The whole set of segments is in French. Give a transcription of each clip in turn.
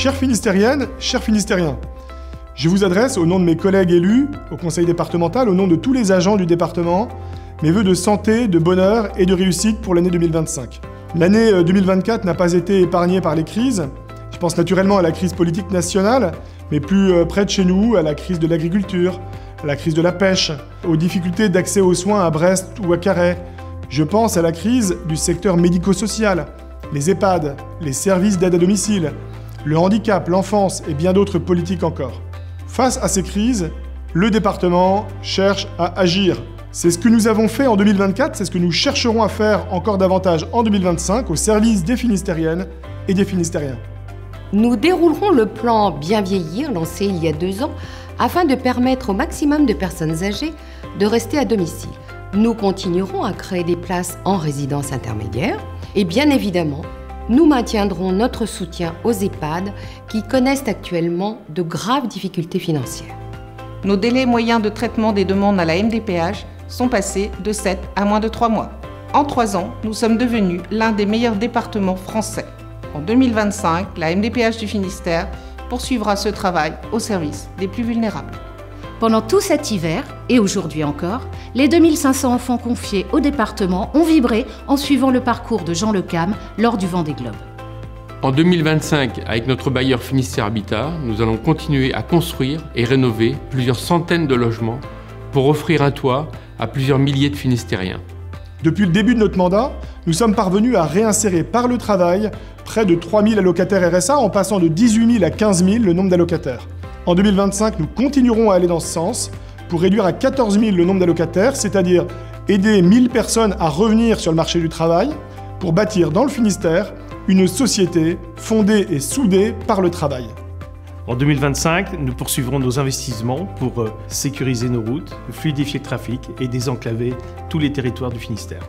Chères Finistériennes, chers Finistériens, je vous adresse au nom de mes collègues élus, au conseil départemental, au nom de tous les agents du département, mes vœux de santé, de bonheur et de réussite pour l'année 2025. L'année 2024 n'a pas été épargnée par les crises. Je pense naturellement à la crise politique nationale, mais plus près de chez nous, à la crise de l'agriculture, à la crise de la pêche, aux difficultés d'accès aux soins à Brest ou à Carhaix. Je pense à la crise du secteur médico-social, les EHPAD, les services d'aide à domicile, le handicap, l'enfance et bien d'autres politiques encore. Face à ces crises, le département cherche à agir. C'est ce que nous avons fait en 2024, c'est ce que nous chercherons à faire encore davantage en 2025 au service des Finistériennes et des Finistériens. Nous déroulerons le plan Bien vieillir, lancé il y a 2 ans, afin de permettre au maximum de personnes âgées de rester à domicile. Nous continuerons à créer des places en résidence intermédiaire et bien évidemment, nous maintiendrons notre soutien aux EHPAD qui connaissent actuellement de graves difficultés financières. Nos délais moyens de traitement des demandes à la MDPH sont passés de 7 à moins de 3 mois. En 3 ans, nous sommes devenus l'un des meilleurs départements français. En 2025, la MDPH du Finistère poursuivra ce travail au service des plus vulnérables. Pendant tout cet hiver, et aujourd'hui encore, les 2500 enfants confiés au département ont vibré en suivant le parcours de Jean Le Cam lors du Vendée Globe. En 2025, avec notre bailleur Finistère Habitat, nous allons continuer à construire et rénover plusieurs centaines de logements pour offrir un toit à plusieurs milliers de Finistériens. Depuis le début de notre mandat, nous sommes parvenus à réinsérer par le travail près de 3 000 allocataires RSA en passant de 18 000 à 15 000 le nombre d'allocataires. En 2025, nous continuerons à aller dans ce sens pour réduire à 14 000 le nombre d'allocataires, c'est-à-dire aider 1000 personnes à revenir sur le marché du travail pour bâtir dans le Finistère une société fondée et soudée par le travail. En 2025, nous poursuivrons nos investissements pour sécuriser nos routes, fluidifier le trafic et désenclaver tous les territoires du Finistère.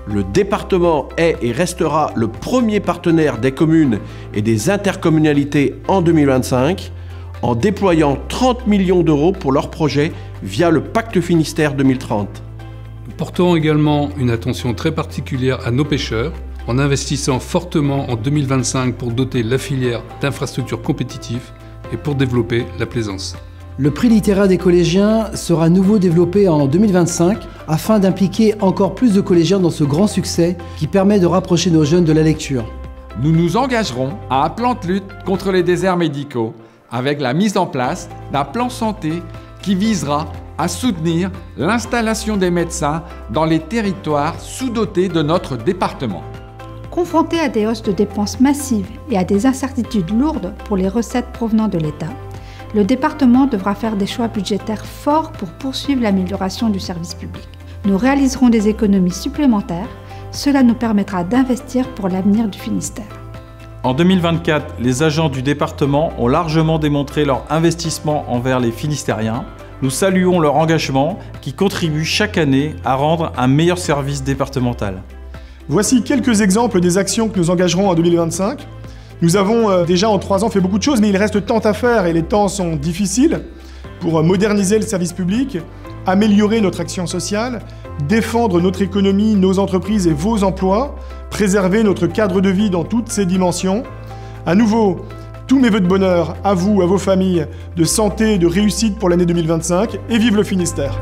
Le département est et restera le premier partenaire des communes et des intercommunalités en 2025 en déployant 30 millions d'euros pour leurs projets via le Pacte Finistère 2030. Nous porterons également une attention très particulière à nos pêcheurs en investissant fortement en 2025 pour doter la filière d'infrastructures compétitives et pour développer la plaisance. Le prix littéraire des collégiens sera à nouveau développé en 2025 afin d'impliquer encore plus de collégiens dans ce grand succès qui permet de rapprocher nos jeunes de la lecture. Nous nous engagerons à un plan de lutte contre les déserts médicaux avec la mise en place d'un plan santé qui visera à soutenir l'installation des médecins dans les territoires sous-dotés de notre département. Confronté à des hausses de dépenses massives et à des incertitudes lourdes pour les recettes provenant de l'État, le département devra faire des choix budgétaires forts pour poursuivre l'amélioration du service public. Nous réaliserons des économies supplémentaires, cela nous permettra d'investir pour l'avenir du Finistère. En 2024, les agents du département ont largement démontré leur investissement envers les Finistériens. Nous saluons leur engagement qui contribue chaque année à rendre un meilleur service départemental. Voici quelques exemples des actions que nous engagerons en 2025. Nous avons déjà en 3 ans fait beaucoup de choses, mais il reste tant à faire et les temps sont difficiles pour moderniser le service public, améliorer notre action sociale, défendre notre économie, nos entreprises et vos emplois, préserver notre cadre de vie dans toutes ses dimensions. À nouveau, tous mes vœux de bonheur à vous, à vos familles, de santé et de réussite pour l'année 2025 et vive le Finistère!